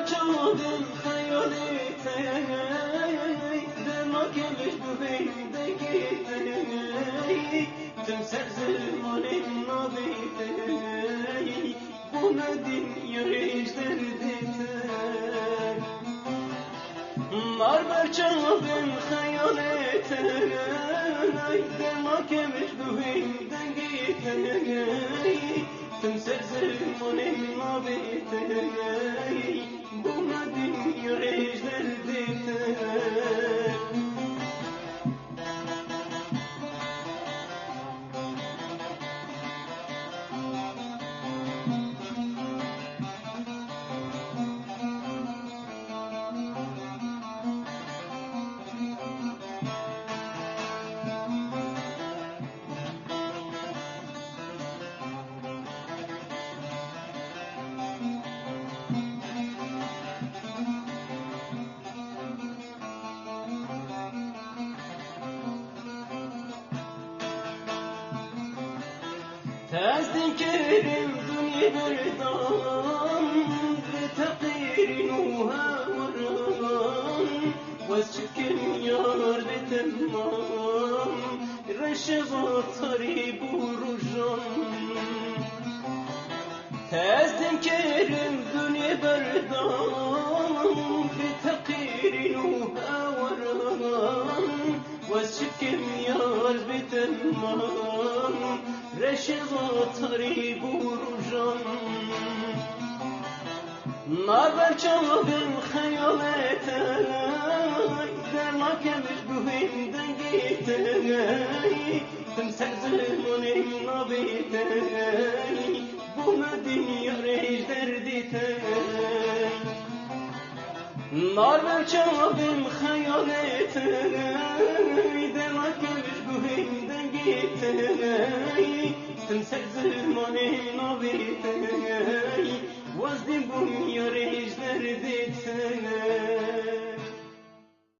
برچادم خیالته دما کلش بویندگیته تم سر زمانم نابیته بوندین یریش دردیته مار برچادم خیالته دما کلش بویندگیته تم سر زمانم نابیته بوندین یریش دردیته تازدين كريم دنيا بردان بتقير نوها وران واسشكن يار بتمام رشبا طريب ورجان تازدين كريم دنيا بردان بتقير نوها وران واسشكن يار بتمام رشبا طريب ورجان نار برچادم خیالته درما کمش بویندگیته تم سر زمانم نابیته بومدین یاریش دردیته نار برچادم خیالته درما کمش بویندگیته تم سر زمانم نابیته وزدی بوم یاریش دردیته